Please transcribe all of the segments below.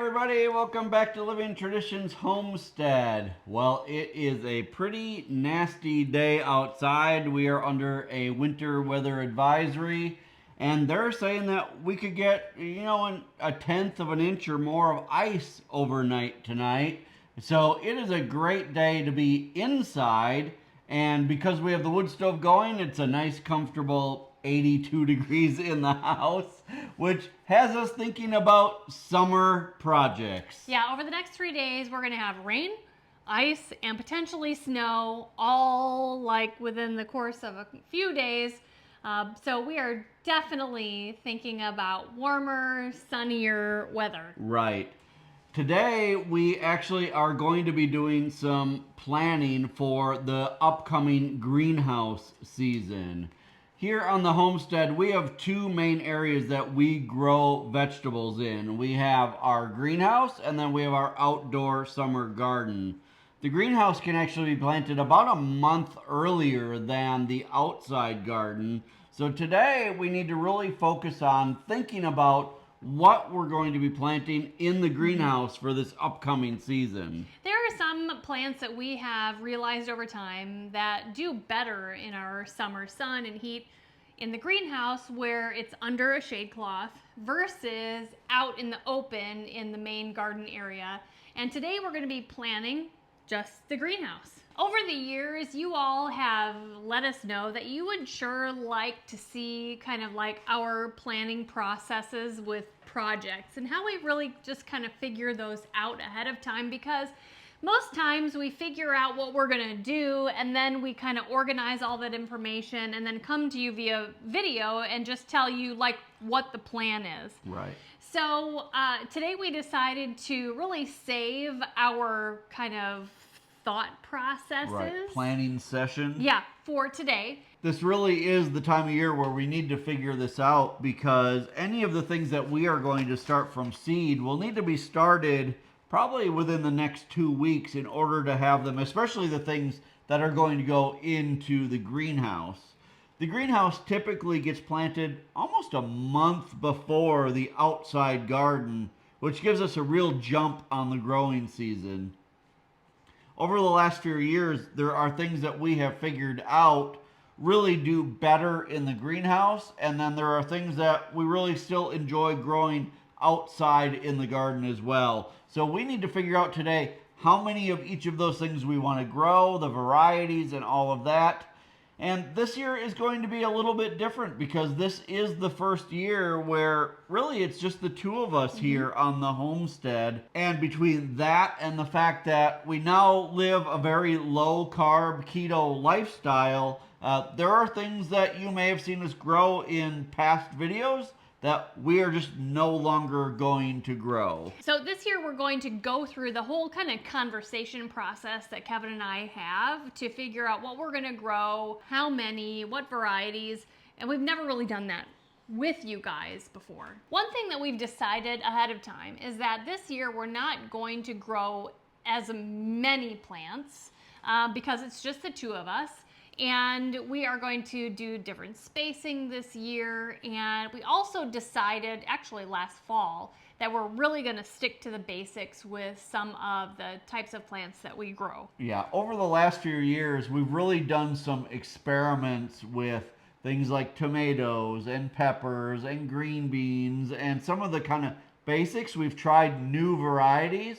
everybody, welcome back to Living Traditions Homestead. Well, it is a pretty nasty day outside. We are under a winter weather advisory, and they're saying that we could get, a tenth of an inch or more of ice overnight tonight. So it is a great day to be inside, and because we have the wood stove going, it's a nice, comfortable 82 degrees in the house, which has us thinking about summer projects. Yeah, over the next 3 days, we're going to have rain, ice, and potentially snow, all like within the course of a few days. So we are definitely thinking about warmer, sunnier weather. Right. Today, we actually are going to be doing some planning for the upcoming greenhouse season. Here on the homestead, we have two main areas that we grow vegetables in. We have our greenhouse, and then we have our outdoor summer garden. The greenhouse can actually be planted about a month earlier than the outside garden. So today, we need to really focus on thinking about what we're going to be planting in the greenhouse for this upcoming season. There are some plants that we have realized over time that do better in our summer sun and heat in the greenhouse where it's under a shade cloth versus out in the open in the main garden area. And today we're going to be planting just the greenhouse. Over the years, you all have let us know that you would sure like to see kind of like our planning processes with projects and how we really just kind of figure those out ahead of time, because most times we figure out what we're going to do and then we kind of organize all that information and then come to you via video and just tell you like what the plan is. Right. So today we decided to really save our kind of thought processes. Right. Planning session. Yeah, for today. This really is the time of year where we need to figure this out, because any of the things that we are going to start from seed will need to be started probably within the next 2 weeks in order to have them, especially the things that are going to go into the greenhouse. The greenhouse typically gets planted almost a month before the outside garden, which gives us a real jump on the growing season. Over the last few years, there are things that we have figured out really do better in the greenhouse, and then there are things that we really still enjoy growing outside in the garden as well. So we need to figure out today how many of each of those things we want to grow, the varieties and all of that. And this year is going to be a little bit different because this is the first year where really it's just the two of us here on the homestead. And between that and the fact that we now live a very low carb keto lifestyle, there are things that you may have seen us grow in past videos that we are just no longer going to grow. So this year we're going to go through the whole kind of conversation process that Kevin and I have to figure out what we're going to grow, how many, what varieties, and we've never really done that with you guys before. One thing that we've decided ahead of time is that this year we're not going to grow as many plants because it's just the two of us. And we are going to do different spacing this year. And we also decided, actually last fall, that we're really going to stick to the basics with some of the types of plants that we grow. Yeah, over the last few years, we've really done some experiments with things like tomatoes and peppers and green beans and some of the kind of basics. We've tried new varieties.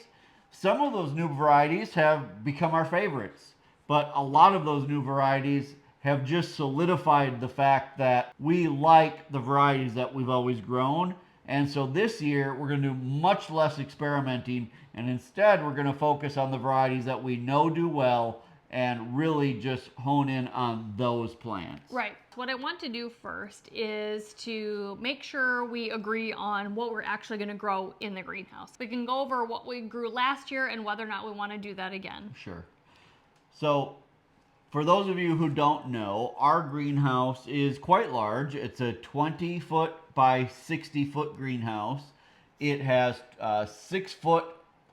Some of those new varieties have become our favorites. But a lot of those new varieties have just solidified the fact that we like the varieties that we've always grown. And so this year, we're going to do much less experimenting. And instead, we're going to focus on the varieties that we know do well and really just hone in on those plants. Right. What I want to do first is to make sure we agree on what we're actually going to grow in the greenhouse. We can go over what we grew last year and whether or not we want to do that again. Sure. So, for those of you who don't know, our greenhouse is quite large. It's a 20-foot by 60-foot greenhouse. It has 6-foot,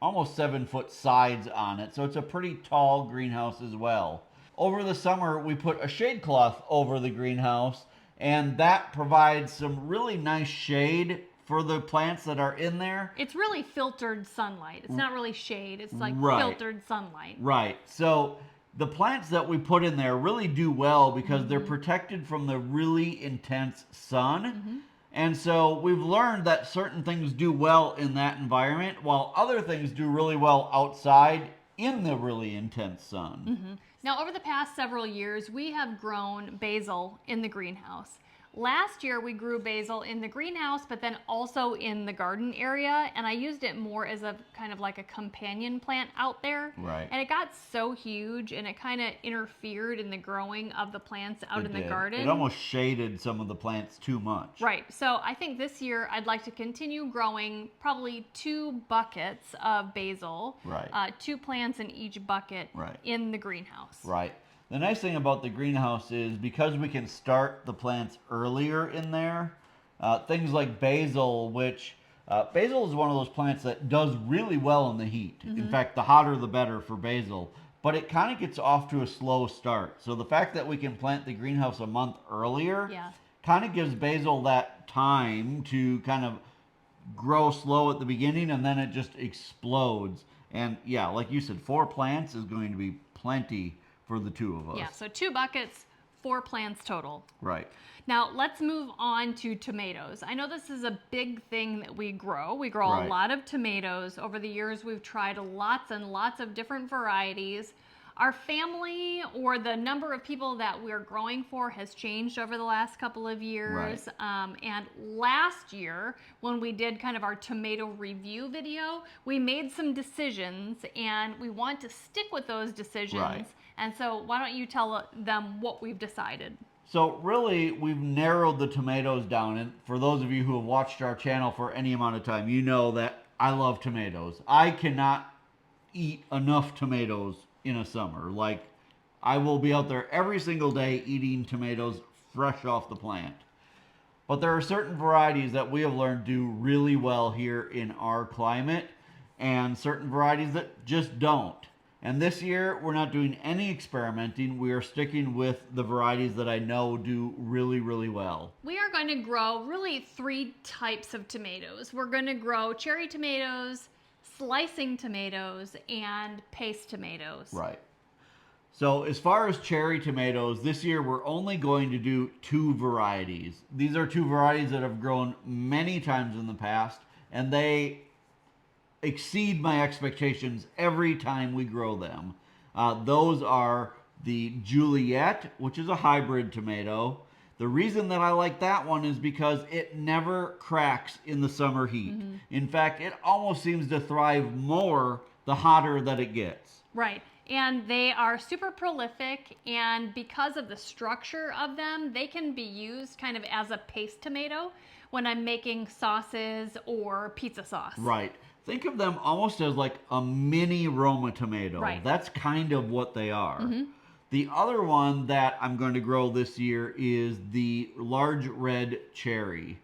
almost 7-foot sides on it, so it's a pretty tall greenhouse as well. Over the summer, we put a shade cloth over the greenhouse, and that provides some really nice shade for the plants that are in there. It's really filtered sunlight. It's not really shade. It's like Right. filtered sunlight. Right. So the plants that we put in there really do well because they're protected from the really intense sun. And so we've learned that certain things do well in that environment while other things do really well outside in the really intense sun. Now, over the past several years, we have grown basil in the greenhouse. Last year, we grew basil in the greenhouse, but then also in the garden area, and I used it more as a kind of like a companion plant out there. Right. And it got so huge, and it kind of interfered in the growing of the plants out in the did. garden. It almost shaded some of the plants too much. Right. So I think this year I'd like to continue growing probably 2 buckets of basil. Right. 2 plants in each bucket Right. in the greenhouse. Right. The nice thing about the greenhouse is because we can start the plants earlier in there, things like basil, which basil is one of those plants that does really well in the heat. In fact, the hotter the better for basil. But it kind of gets off to a slow start. So the fact that we can plant the greenhouse a month earlier kind of gives basil that time to kind of grow slow at the beginning, and then it just explodes. And yeah, like you said, 4 plants is going to be plenty for the 2 of us. Yeah, so 2 buckets, 4 plants total. Right. Now let's move on to tomatoes. I know this is a big thing that we grow. We grow a Right. lot of tomatoes. Over the years, we've tried lots and lots of different varieties. Our family or the number of people that we're growing for has changed over the last couple of years. And last year, when we did kind of our tomato review video, we made some decisions and we want to stick with those decisions. Right. And so why don't you tell them what we've decided? So really, we've narrowed the tomatoes down. And for those of you who have watched our channel for any amount of time, you know that I love tomatoes. I cannot eat enough tomatoes in a summer. Like, I will be out there every single day eating tomatoes fresh off the plant. But there are certain varieties that we have learned do really well here in our climate, and certain varieties that just don't. And this year, we're not doing any experimenting. We are sticking with the varieties that I know do really, really well. We are going to grow really 3 types of tomatoes. We're going to grow cherry tomatoes, slicing tomatoes, and paste tomatoes. Right. So as far as cherry tomatoes, this year we're only going to do 2 varieties. These are 2 varieties that have grown many times in the past, and they exceed my expectations every time we grow them. Those are the Juliet, which is a hybrid tomato. The reason that I like that one is because it never cracks in the summer heat. In fact, it almost seems to thrive more the hotter that it gets. Right. And they are super prolific, and because of the structure of them, they can be used kind of as a paste tomato when I'm making sauces or pizza sauce. Right. Think of them almost as like a mini Roma tomato. Right. That's kind of what they are. The other one that I'm going to grow this year is the large red cherry.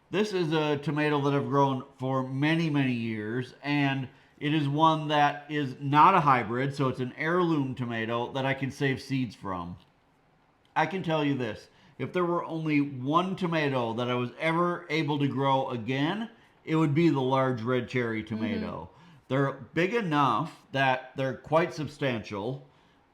This is a tomato that I've grown for many, many years, and it is one that is not a hybrid, so it's an heirloom tomato that I can save seeds from. I can tell you this, if there were only one tomato that I was ever able to grow again, it would be the large red cherry tomato. They're big enough that they're quite substantial,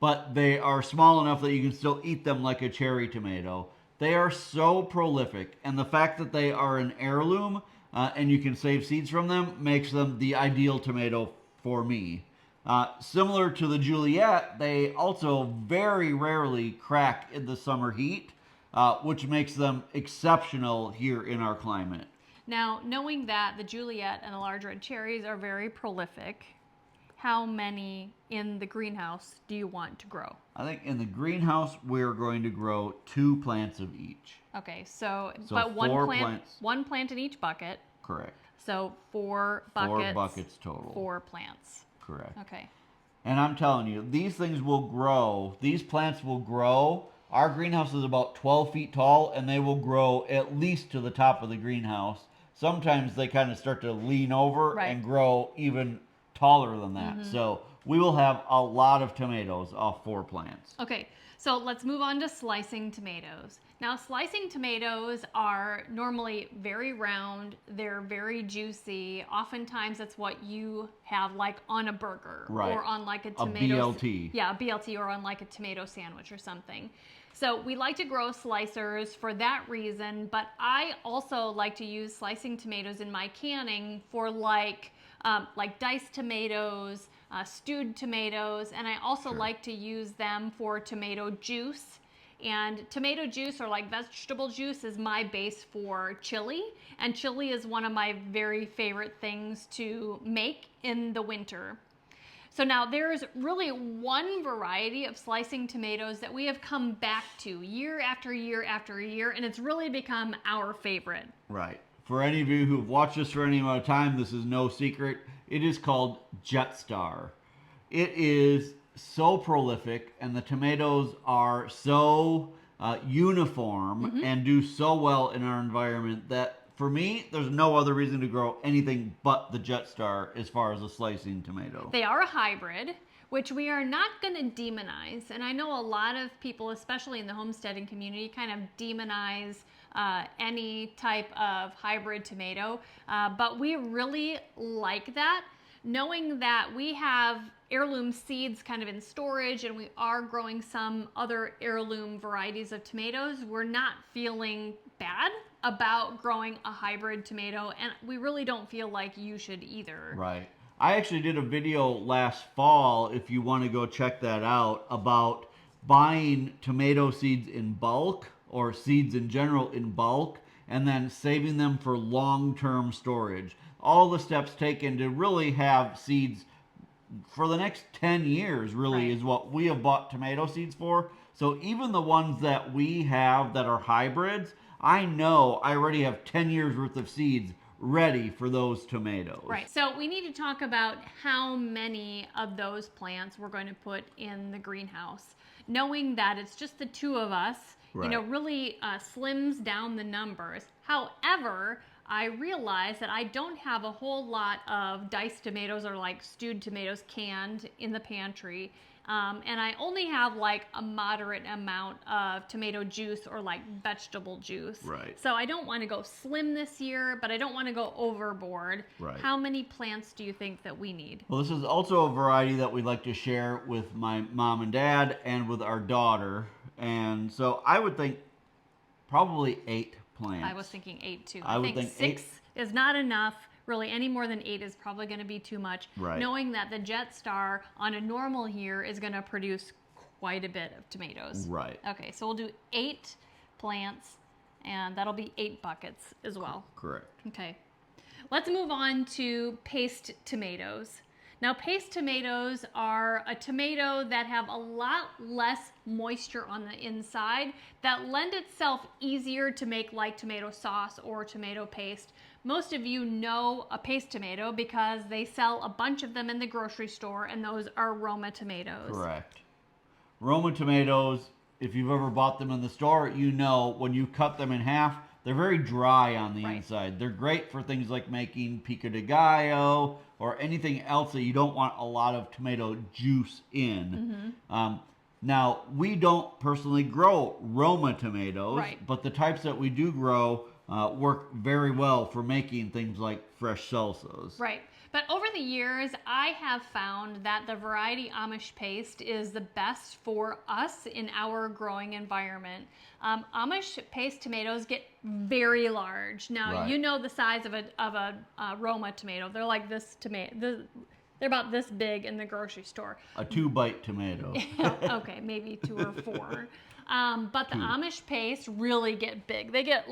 but they are small enough that you can still eat them like a cherry tomato. They are so prolific, and the fact that they are an heirloom and you can save seeds from them makes them the ideal tomato for me. Similar to the Juliet, they also very rarely crack in the summer heat, which makes them exceptional here in our climate. Now, knowing that the Juliet and the large red cherries are very prolific, how many in the greenhouse do you want to grow? I think in the greenhouse, we're going to grow 2 plants of each. Okay, so So but one 4 plant, plants. 1 plant in each bucket. Correct. So 4 buckets. 4 buckets total. 4 plants. Correct. Okay. And I'm telling you, these things will grow. These plants will grow. Our greenhouse is about 12 feet tall, and they will grow at least to the top of the greenhouse. Sometimes they kind of start to lean over Right. and grow even taller than that. So we will have a lot of tomatoes off 4 plants. Okay, so let's move on to slicing tomatoes. Now, slicing tomatoes are normally very round, they're very juicy. Oftentimes, that's what you have like on a burger Right. or on like a A tomato. BLT. Yeah, a BLT or on like a tomato sandwich or something. So we like to grow slicers for that reason, but I also like to use slicing tomatoes in my canning for like diced tomatoes, stewed tomatoes, and I also Sure. like to use them for tomato juice. And tomato juice or like vegetable juice is my base for chili, and chili is one of my very favorite things to make in the winter. So now there's really one variety of slicing tomatoes that we have come back to year after year after year, and it's really become our favorite. Right. For any of you who've watched us for any amount of time, this is no secret. It is called Jetstar. It is so prolific, and the tomatoes are so uniform and do so well in our environment that for me, there's no other reason to grow anything but the Jetstar as far as a slicing tomato. They are a hybrid, which we are not going to demonize. And I know a lot of people, especially in the homesteading community, kind of demonize any type of hybrid tomato. But we really like that, knowing that we have heirloom seeds kind of in storage and we are growing some other heirloom varieties of tomatoes. We're not feeling bad about growing a hybrid tomato, and we really don't feel like you should either. Right. I actually did a video last fall, if you want to go check that out, about buying tomato seeds in bulk or seeds in general in bulk and then saving them for long-term storage. All the steps taken to really have seeds for the next 10 years really Right. is what we have bought tomato seeds for. So even the ones that we have that are hybrids, I know I already have 10 years worth of seeds ready for those tomatoes. Right. So we need to talk about how many of those plants we're going to put in the greenhouse. Knowing that it's just the two of us, Right. really slims down the numbers. However, I realize that I don't have a whole lot of diced tomatoes or like stewed tomatoes canned in the pantry. And I only have like a moderate amount of tomato juice or like vegetable juice. Right. So I don't want to go slim this year, but I don't want to go overboard. Right. How many plants do you think that we need? Well, this is also a variety that we like to share with my mom and dad and with our daughter. And so I would think probably 8 plants. I was thinking 8 too. I would think 6 is not enough. Really, any more than 8 is probably going to be too much. Right. Knowing that the Jetstar on a normal year is going to produce quite a bit of tomatoes. Right. Okay, so we'll do 8 plants, and that'll be 8 buckets as well. Correct. Okay. Let's move on to paste tomatoes. Now, paste tomatoes are a tomato that have a lot less moisture on the inside that lend itself easier to make like tomato sauce or tomato paste. Most of you know a paste tomato because they sell a bunch of them in the grocery store, and those are Roma tomatoes. Correct. Roma tomatoes, if you've ever bought them in the store, you know when you cut them in half, they're very dry on the Right. inside. They're great for things like making pico de gallo or anything else that you don't want a lot of tomato juice in. Now, we don't personally grow Roma tomatoes, Right. but the types that we do grow work very well for making things like fresh salsas. Right. But over the years, I have found that the variety Amish paste is the best for us in our growing environment. Amish paste tomatoes get very large. Now, Right. you know the size of a Roma tomato. They're like this tomato. They're about this big in the grocery store. A 2-bite tomato. Okay, maybe 2 or 4. But the 2. Amish paste really get big. They get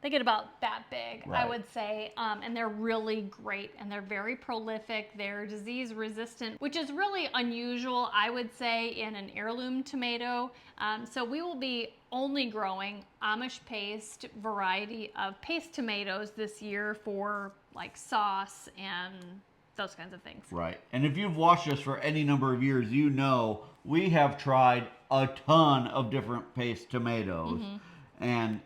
they get about that big, I Right. would say. And they're really great, and they're very prolific. They're disease resistant, which is really unusual, I would say, in an heirloom tomato. So we will be only growing Amish paste variety of paste tomatoes this year for like sauce and those kinds of things. Right. And if you've watched us for any number of years, you know we have tried a ton of different paste tomatoes. And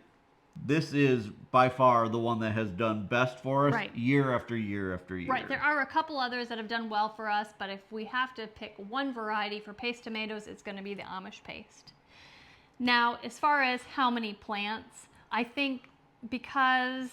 this is by far the one that has done best for us Right. year after year after year. Right. There are a couple others that have done well for us, but if we have to pick one variety for paste tomatoes, it's going to be the Amish paste. Now, as far as how many plants, I think because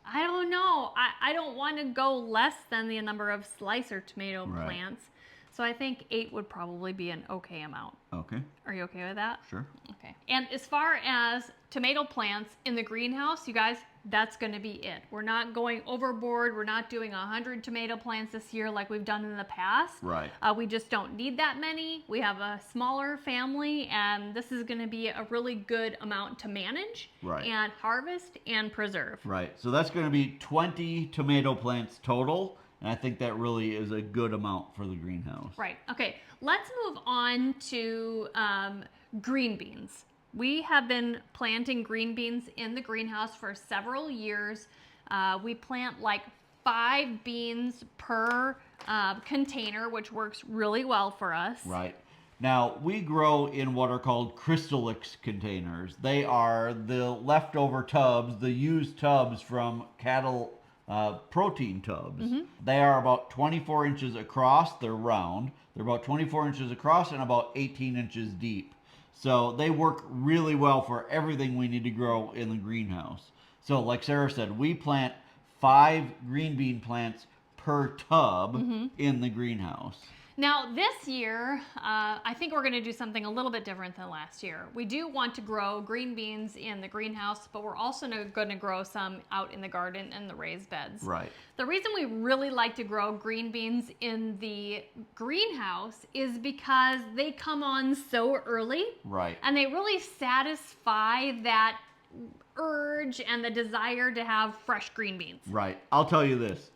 I don't know, I don't want to go less than the number of slicer tomato Right. plants. So I think 8 would probably be an okay amount. Okay, Are you okay with that? sure. Okay. And as far as tomato plants in the greenhouse, you guys, that's going to be it. We're not going overboard. We're not doing 100 tomato plants this year like we've done in the past. Right. We just don't need that many. We have a smaller family, and this is going to be a really good amount to manage Right. and harvest and preserve. Right. So that's going to be 20 tomato plants total. And I think that really is a good amount for the greenhouse. Right. Okay. Let's move on to green beans. We have been planting green beans in the greenhouse for several years. We plant like 5 beans per container, which works really well for us. Right. Now, we grow in what are called Crystallix containers. They are the leftover tubs, the used tubs from cattle protein tubs. They are about 24 inches across. They're round. They're about 24 inches across and about 18 inches deep. So they work really well for everything we need to grow in the greenhouse. So like Sarah said, we plant 5 green bean plants per tub in the greenhouse. Now, this year, I think we're going to do something a little bit different than last year. We do want to grow green beans in the greenhouse, but we're also going to grow some out in the garden and the raised beds. Right. The reason we really like to grow green beans in the greenhouse is because they come on so early. Right. And they really satisfy that urge and the desire to have fresh green beans. Right. I'll tell you this.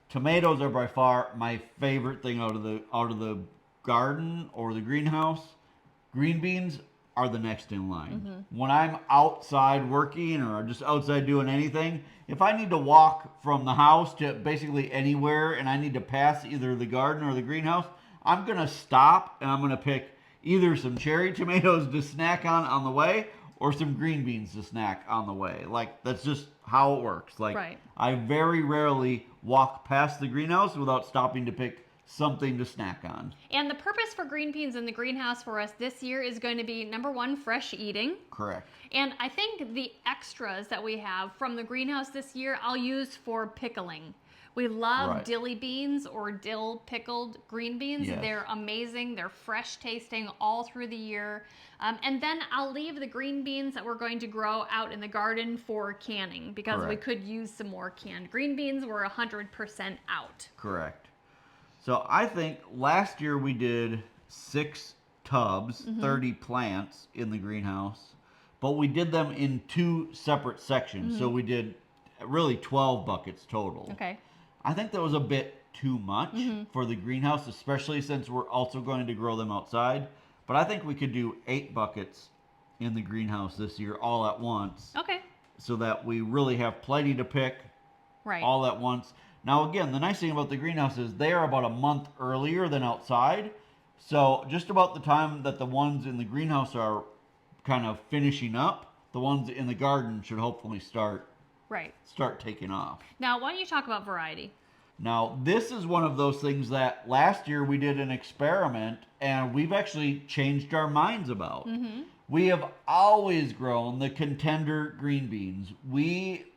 Tomatoes are by far my favorite thing out of the garden or the greenhouse. Green beans are the next in line. When I'm outside working or just outside doing anything, if I need to walk from the house to basically anywhere and I need to pass either the garden or the greenhouse, I'm going to stop and I'm going to pick either some cherry tomatoes to snack on the way or some green beans to snack on the way. Like, that's just how it works. Like, Right. I very rarely walk past the greenhouse without stopping to pick something to snack on. And the purpose for green beans in the greenhouse for us this year is going to be, number one, fresh eating. Correct. And I think the extras that we have from the greenhouse this year, I'll use for pickling. We love Right. dilly beans or dill pickled green beans. Yes. They're amazing. They're fresh tasting all through the year. And then I'll leave the green beans that we're going to grow out in the garden for canning because we Correct. could use some more canned green beans. We're 100% out. Correct. So I think last year we did 6 tubs, 30 plants in the greenhouse, but we did them in 2 separate sections. So we did really 12 buckets total. Okay. I think that was a bit too much for the greenhouse, especially since we're also going to grow them outside. But I think we could do 8 buckets in the greenhouse this year all at once Okay. so that we really have plenty to pick Right. all at once. Now, again, the nice thing about the greenhouse is they are about a month earlier than outside. So just about the time that the ones in the greenhouse are kind of finishing up, the ones in the garden should hopefully start Right. taking off. Now, why don't you talk about variety? Now, this is one of those things that last year we did an experiment and we've actually changed our minds about. We have always grown the contender green beans.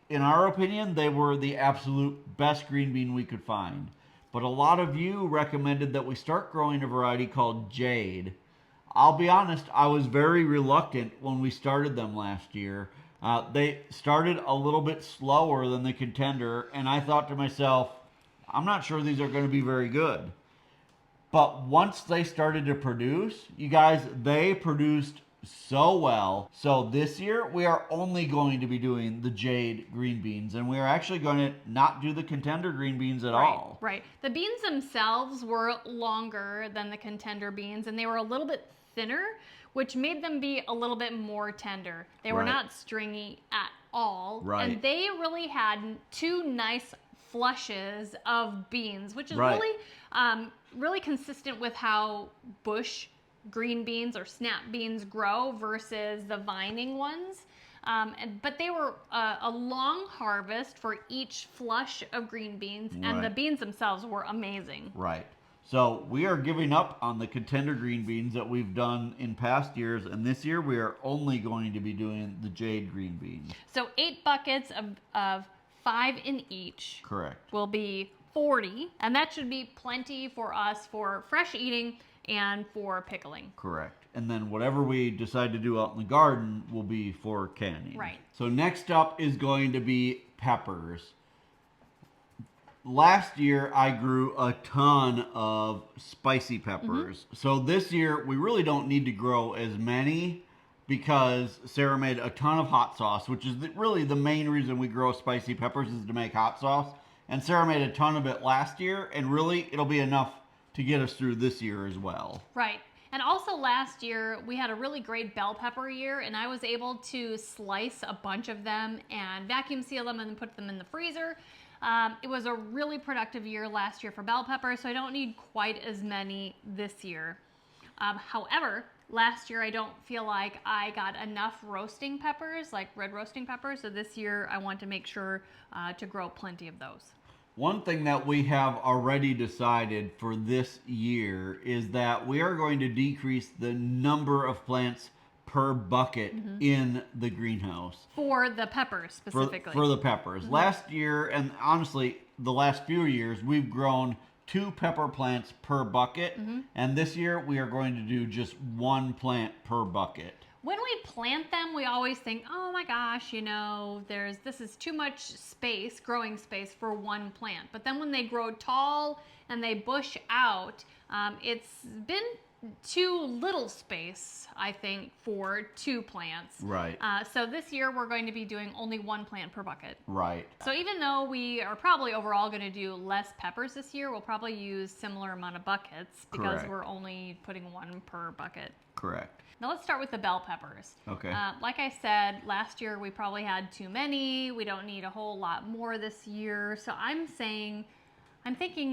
In our opinion, they were the absolute best green bean we could find. But a lot of you recommended that we start growing a variety called Jade. I'll be honest, I was very reluctant when we started them last year. They started a little bit slower than the contender, and I thought to myself, I'm not sure these are going to be very good. But once they started to produce, you guys, they produced so well. So this year, we are only going to be doing the Jade green beans, and we are actually going to not do the contender green beans at all. Right. The beans themselves were longer than the contender beans, and they were a little bit thinner, which made them be a little bit more tender. They were Right. not stringy at all. Right. And they really had 2 nice flushes of beans, which is Right. really consistent with how bush green beans or snap beans grow versus the vining ones. But they were a long harvest for each flush of green beans, and the Right. beans themselves were amazing. Right. So we are giving up on the contender green beans that we've done in past years, and this year we are only going to be doing the jade green beans. So 8 buckets of 5 in each. Correct. Will be 40, and that should be plenty for us for fresh eating and for pickling. Correct. And then whatever we decide to do out in the garden will be for canning. Right. So next up is going to be peppers. Last year I grew a ton of spicy peppers. So this year we really don't need to grow as many because Sarah made a ton of hot sauce, which is really the main reason we grow spicy peppers is to make hot sauce. And Sarah made a ton of it last year, and really it'll be enough to get us through this year as well. Right. And also last year we had a really great bell pepper year, and I was able to slice a bunch of them and vacuum seal them and then put them in the freezer. It was a really productive year last year for bell pepper, so I don't need quite as many this year. However, last year I don't feel like I got enough roasting peppers, like red roasting peppers, so this year I want to make sure to grow plenty of those. One thing that we have already decided for this year is that we are going to decrease the number of plants per bucket in the greenhouse. For the peppers specifically. For the peppers. Last year, and honestly, the last few years, we've grown 2 pepper plants per bucket. And this year, we are going to do just 1 plant per bucket. When we plant them, we always think, oh my gosh, this is too much space, growing space for 1 plant. But then when they grow tall and they bush out, it's been too little space, I think, for 2 plants. Right. So this year we're going to be doing only 1 plant per bucket. Right. So even though we are probably overall going to do less peppers this year, we'll probably use similar amount of buckets because Correct. we're only putting 1 per bucket. Correct. Now let's start with the bell peppers. Okay. Like I said, last year we probably had too many. We don't need a whole lot more this year. So I'm thinking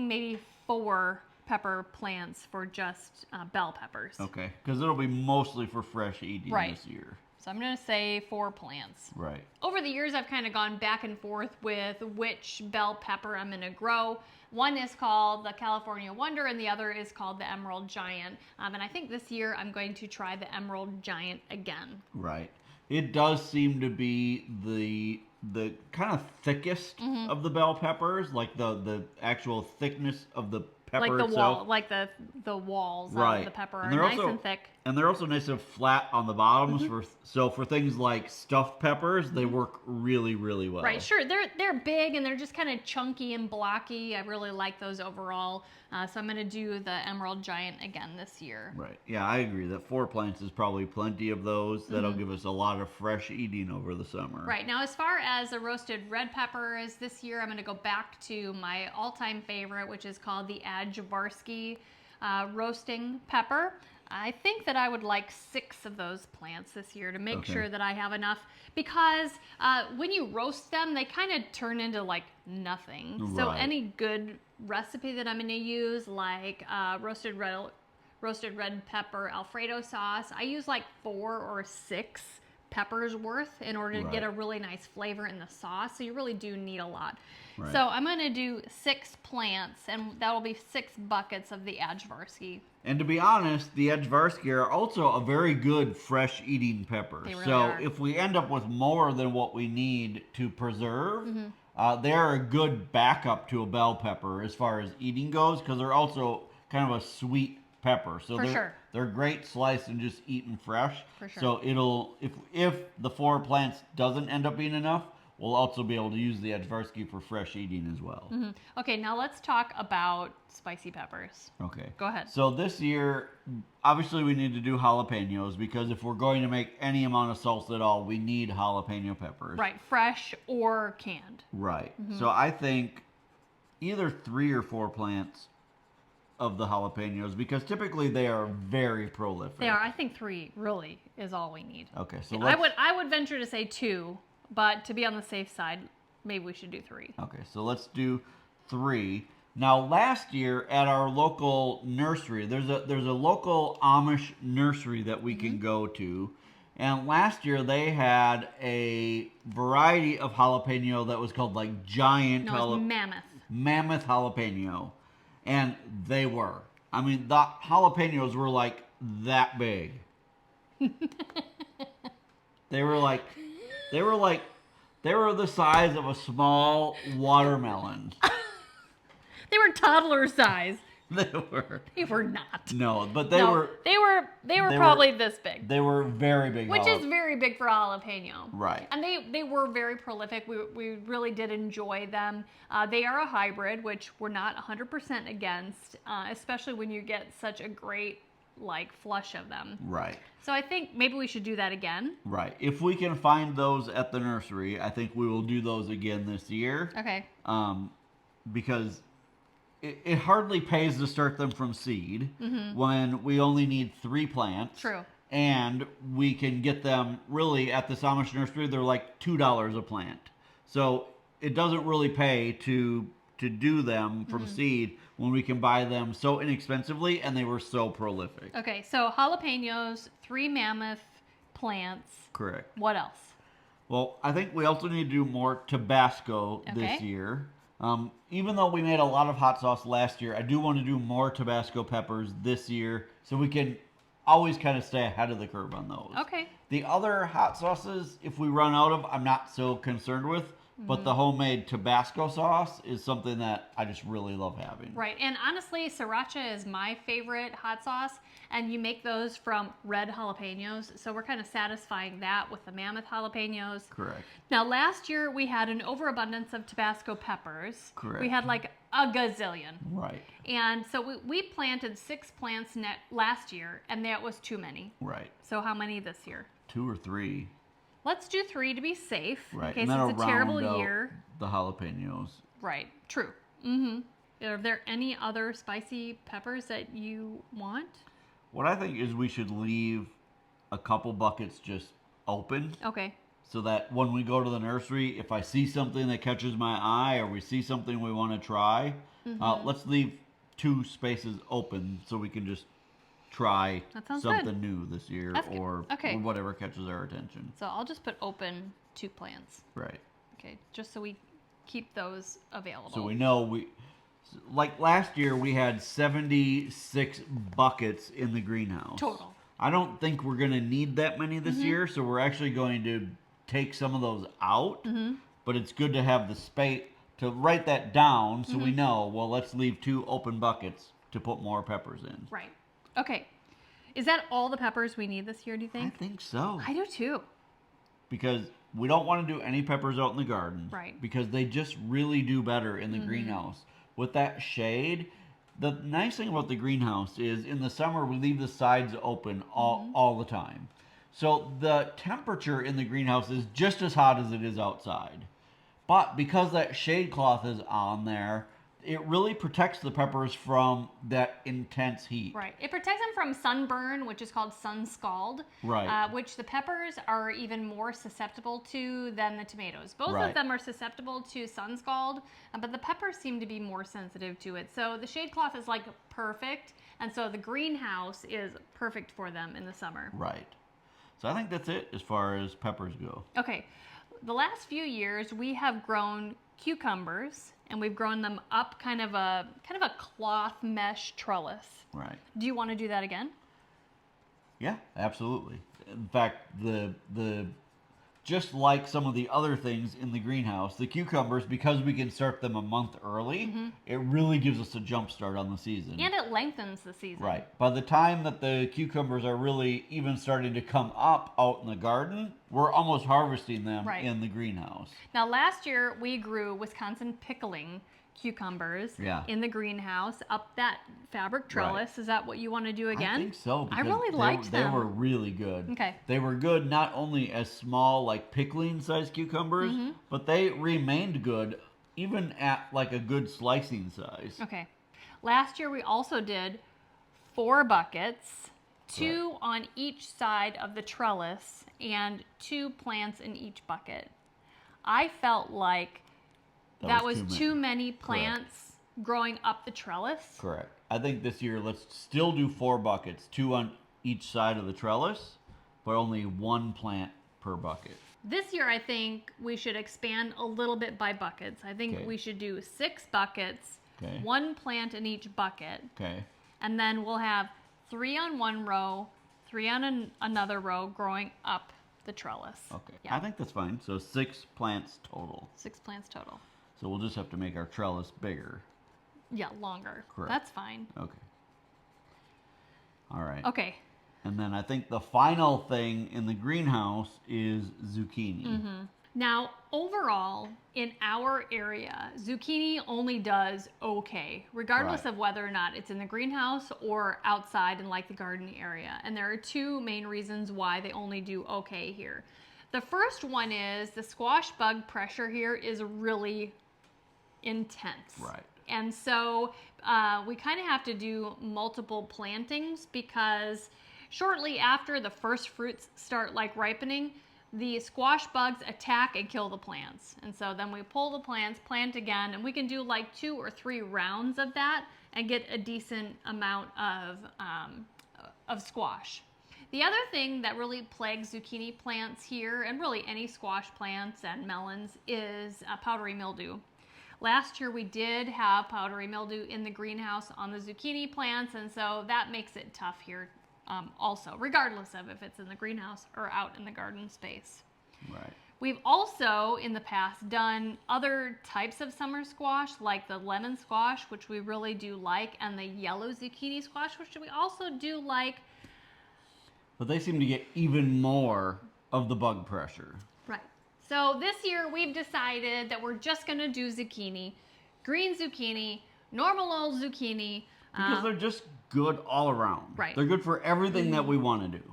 maybe 4 pepper plants for just bell peppers. Okay. Because it'll be mostly for fresh eating Right. this year. So I'm going to say 4 plants. Right. Over the years, I've kind of gone back and forth with which bell pepper I'm going to grow. One is called the California Wonder, and the other is called the Emerald Giant. And I think this year I'm going to try the Emerald Giant again. Right. It does seem to be the kind of thickest of the bell peppers, like the actual thickness of the pepper Like the itself. wall, like the walls Right. of the pepper are And they're nice also- and thick. And they're also nice and flat on the bottoms for things like stuffed peppers, they work really, really well. Right, sure. They're big and they're just kind of chunky and blocky. I really like those overall. So I'm going to do the Emerald Giant again this year. Right. Yeah, I agree that 4 plants is probably plenty of those. That'll give us a lot of fresh eating over the summer. Right. Now, as far as the roasted red peppers, this year I'm going to go back to my all-time favorite, which is called the Adjavarsky roasting pepper. I think that I would like 6 of those plants this year to make sure that I have enough, because when you roast them, they kind of turn into like nothing. So Right. any good recipe that I'm going to use, like roasted red pepper Alfredo sauce, I use like 4 or 6 peppers worth in order to get Right. a really nice flavor in the sauce. So you really do need a lot. Right. So I'm going to do 6 plants, and that will be 6 buckets of the Adjavarsky. And to be honest, the Adjavarsky are also a very good fresh eating pepper. They really so are. if we end up with more than what we need to preserve, they are a good backup to a bell pepper as far as eating goes, because they're also kind of a sweet pepper. So For sure. they're great sliced and just eaten fresh. For sure. So it'll if the 4 plants doesn't end up being enough, we'll also be able to use the Adjavarsky for fresh eating as well. Okay, now let's talk about spicy peppers. Okay. Go ahead. So this year, obviously we need to do jalapenos, because if we're going to make any amount of salsa at all, we need jalapeno peppers. Right, fresh or canned. Right. So I think either 3 or 4 plants of the jalapenos, because typically they are very prolific. They are. I think 3 really is all we need. Okay. So I would venture to say 2, but to be on the safe side, maybe we should do 3. Okay, so let's do 3. Now, last year at our local nursery, there's a local Amish nursery that we can go to, And last year they had a variety of jalapeno that was called like giant No, it's mammoth. mammoth jalapeno. And they were. I mean, the jalapenos were like that big. They were like, they were like, they were the size of a small watermelon. They were toddler size. They were. They were not. No, but They were they probably were, this big. They were very big. Which is very big for jalapeno. Right. And they were very prolific. We really did enjoy them. They are a hybrid, which we're not 100% against, especially when you get such a great like flush of them. Right. So I think maybe we should do that again. Right. If we can find those at the nursery, I think we will do those again this year. Okay. Because it hardly pays to start them from seed when we only need 3 plants. True. And we can get them really at this Amish nursery, they're like $2 a plant. So it doesn't really pay to do them from seed when we can buy them so inexpensively and they were so prolific. Okay, so jalapenos, 3 mammoth plants. Correct. What else? Well, I think we also need to do more Tabasco this year. Even though we made a lot of hot sauce last year, I do want to do more Tabasco peppers this year so we can always kind of stay ahead of the curve on those. Okay. The other hot sauces, if we run out of, I'm not so concerned with. But the homemade Tabasco sauce is something that I just really love having. Right. And honestly, sriracha is my favorite hot sauce. And you make those from red jalapenos. So we're kind of satisfying that with the mammoth jalapenos. Correct. Now, last year we had an overabundance of Tabasco peppers. Correct. We had like a gazillion. Right. And so we planted 6 plants last year, and that was too many. Right. So how many this year? 2 or 3. Let's do 3 to be safe, Right. in case And that'll it's a terrible round out year. the jalapenos. Right. True. Mm-hmm. Are there any other spicy peppers that you want? What I think is we should leave a couple buckets just open. Okay. So that when we go to the nursery, if I see something that catches my eye or we see something we want to try, let's leave 2 spaces open so we can just try something new this year or whatever catches our attention. So I'll just put open 2 plants. Right. Okay, just so we keep those available. So we know like last year we had 76 buckets in the greenhouse. Total. I don't think we're going to need that many this year, so we're actually going to take some of those out. But it's good to have the space to write that down so we know, well, let's leave 2 open buckets to put more peppers in. Right. Okay. Is that all the peppers we need this year, do you think? I think so. I do too. Because we don't want to do any peppers out in the garden. Right. Because they just really do better in the greenhouse. With that shade, the nice thing about the greenhouse is in the summer we leave the sides open all the time. So the temperature in the greenhouse is just as hot as it is outside. But because that shade cloth is on there, it really protects the peppers from that intense heat. Right. It protects them from sunburn, which is called sun scald. Right. Which the peppers are even more susceptible to than the tomatoes. Both Right. of them are susceptible to sun scald, but the peppers seem to be more sensitive to it. So the shade cloth is like perfect, and so the greenhouse is perfect for them in the summer. Right. So I think that's it as far as peppers go. Okay. The last few years we have grown cucumbers, and we've grown them up kind of a cloth mesh trellis. Right. Do you want to do that again? Yeah, absolutely. In fact, the just like some of the other things in the greenhouse, the cucumbers, because we can start them a month early, it really gives us a jump start on the season. And it lengthens the season. Right. By the time that the cucumbers are really even starting to come up out in the garden, we're almost harvesting them in the greenhouse. Now, last year we grew Wisconsin pickling cucumbers in the greenhouse up that fabric trellis. Right. Is that what you want to do again? I think so. I really liked them. They were really good. Okay. They were good not only as small, like pickling sized cucumbers, but they remained good even at like a good slicing size. Okay. Last year we also did 4 buckets, 2 on each side of the trellis and 2 plants in each bucket. I felt like that was too many plants growing up the trellis. Correct. I think this year let's still do 4 buckets, 2 on each side of the trellis, but only 1 plant per bucket. This year, I think we should expand a little bit by buckets. I think Okay. we should do 6 buckets, Okay. 1 plant in each bucket, Okay. and then we'll have 3 on one row, 3 on another row growing up the trellis. Okay. Yeah. I think that's fine. So 6 plants total. 6 plants total. So we'll just have to make our trellis bigger. Yeah, longer. Correct. That's fine. Okay. All right. Okay. And then I think the final thing in the greenhouse is zucchini. Now, overall, in our area, zucchini only does okay, regardless Right. of whether or not it's in the greenhouse or outside in like the garden area. And there are 2 main reasons why they only do okay here. The first one is the squash bug pressure here is really intense. Right. And so we kind of have to do multiple plantings because shortly after the first fruits start like ripening, the squash bugs attack and kill the plants. And so then we pull the plants, plant again, and we can do like 2 or 3 rounds of that and get a decent amount of squash. The other thing that really plagues zucchini plants here, and really any squash plants and melons, is powdery mildew. Last year we did have powdery mildew in the greenhouse on the zucchini plants, and so that makes it tough here also, regardless of if it's in the greenhouse or out in the garden space. Right. We've also, in the past, done other types of summer squash, like the lemon squash, which we really do like, and the yellow zucchini squash, which we also do like. But they seem to get even more of the bug pressure. Right. So this year we've decided that we're just going to do zucchini, green zucchini, normal old zucchini. Because they're just good all around. Right. They're good for everything that we want to do.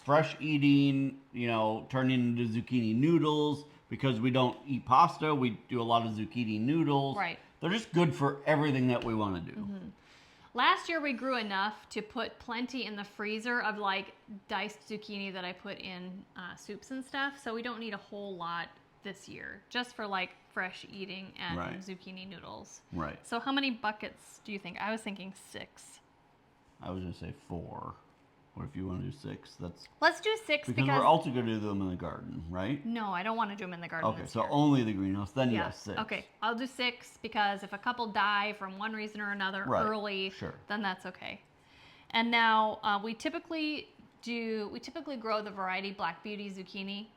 Fresh eating, turning into zucchini noodles. Because we don't eat pasta, we do a lot of zucchini noodles. Right. They're just good for everything that we want to do. Last year we grew enough to put plenty in the freezer of like diced zucchini that I put in soups and stuff. So we don't need a whole lot this year, just for like fresh eating and Right. zucchini noodles. Right. So how many buckets do you think? I was thinking 6. I was going to say 4. Or if you want to do 6, that's... Let's do 6 Because we're also going to do them in the garden, right? No, I don't want to do them in the garden. Okay, this so year. only the greenhouse. Then Yeah. yes, 6. Okay, I'll do 6 because if a couple die from one reason or another Right, early, sure. then that's okay. And now we typically grow the variety Black Beauty zucchini.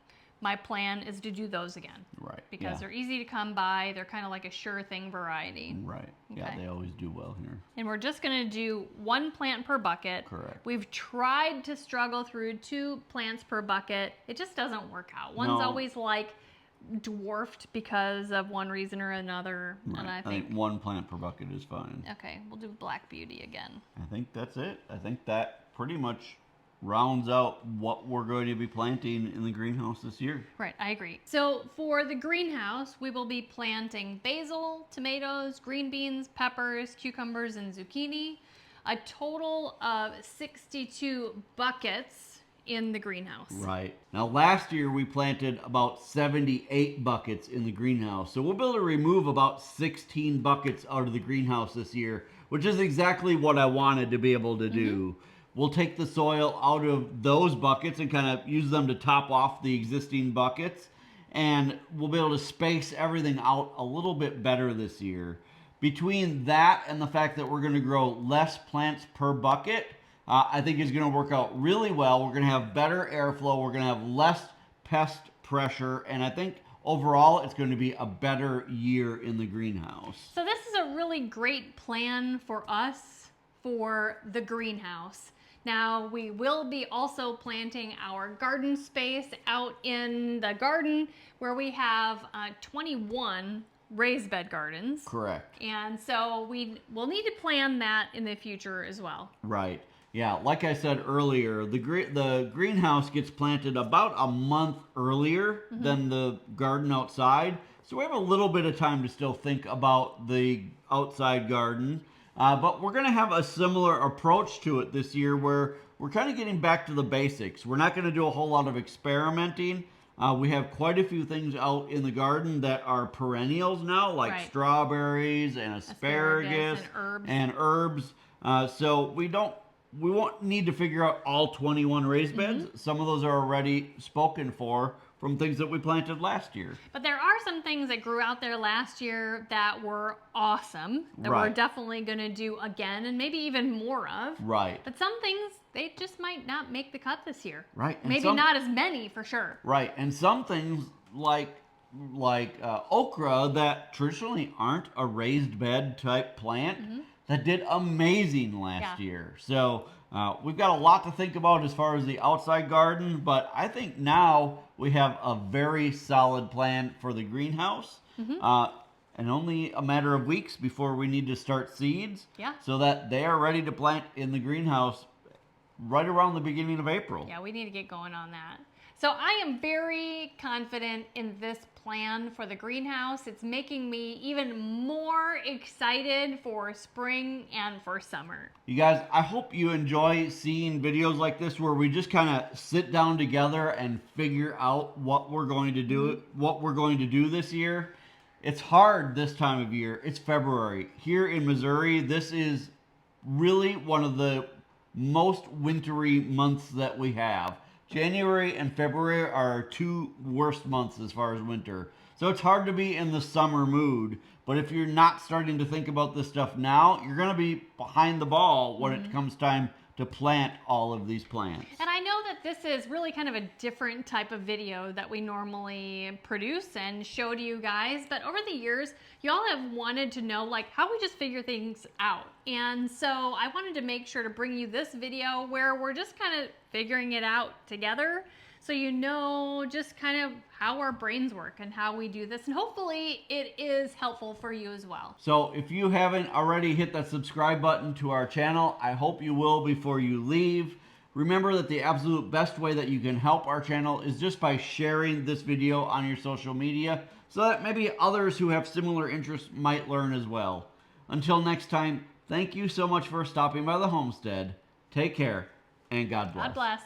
My plan is to do those again. Right. Because yeah. they're easy to come by. They're kind of like a sure thing variety. Right. Yeah, Okay. they always do well here. And we're just going to do 1 plant per bucket. Correct. We've tried to struggle through 2 plants per bucket. It just doesn't work out. One's No. always like dwarfed because of one reason or another. Right. And I think 1 plant per bucket is fine. okay, we'll do Black Beauty again. I think that's it. I think that pretty much rounds out what we're going to be planting in the greenhouse this year. Right, I agree. So for the greenhouse, we will be planting basil, tomatoes, green beans, peppers, cucumbers, and zucchini. A total of 62 buckets in the greenhouse. Right. Now last year we planted about 78 buckets in the greenhouse. So we'll be able to remove about 16 buckets out of the greenhouse this year, which is exactly what I wanted to be able to do. We'll take the soil out of those buckets and kind of use them to top off the existing buckets. And we'll be able to space everything out a little bit better this year. Between that and the fact that we're going to grow less plants per bucket, I think is going to work out really well. We're going to have better airflow. We're going to have less pest pressure. And I think overall it's going to be a better year in the greenhouse. So this is a really great plan for us for the greenhouse. Now we will be also planting our garden space out in the garden where we have 21 raised bed gardens. Correct. And so we'll need to plan that in the future as well. Right. Yeah, like I said earlier, the greenhouse gets planted about a month earlier than the garden outside. So we have a little bit of time to still think about the outside garden. But we're going to have a similar approach to it this year where we're kind of getting back to the basics. We're not going to do a whole lot of experimenting. We have quite a few things out in the garden that are perennials now, like Right. strawberries and asparagus and herbs. and herbs. So we don't we won't need to figure out all 21 raised beds. Some of those are already spoken for from things that we planted last year. But there are some things that grew out there last year that were awesome, that we're Right. definitely going to do again and maybe even more of. Right. But some things, they just might not make the cut this year. Right. And Maybe not as many for sure. Right. And some things like okra that traditionally aren't a raised bed type plant that did amazing last year. So we've got a lot to think about as far as the outside garden, but I think now we have a very solid plan for the greenhouse. And only a matter of weeks before we need to start seeds, so that they are ready to plant in the greenhouse right around the beginning of April. Yeah, we need to get going on that. So I am very confident in this plan for the greenhouse. It's making me even more excited for spring and for summer. You guys, I hope you enjoy seeing videos like this where we just kind of sit down together and figure out what we're going to do, this year. It's hard this time of year. It's February. Here in Missouri, this is really one of the most wintry months that we have. January and February are our two worst months as far as winter. So it's hard to be in the summer mood. But if you're not starting to think about this stuff now, you're going to be behind the ball when it comes time to plant all of these plants. And I know that this is really kind of a different type of video that we normally produce and show to you guys. But over the years, y'all have wanted to know like how we just figure things out. And so I wanted to make sure to bring you this video where we're just kind of figuring it out together. So you know just kind of how our brains work and how we do this. And hopefully it is helpful for you as well. So if you haven't already hit that subscribe button to our channel, I hope you will before you leave. Remember that the absolute best way that you can help our channel is just by sharing this video on your social media so that maybe others who have similar interests might learn as well. Until next time, thank you so much for stopping by the homestead. Take care and God bless. God bless.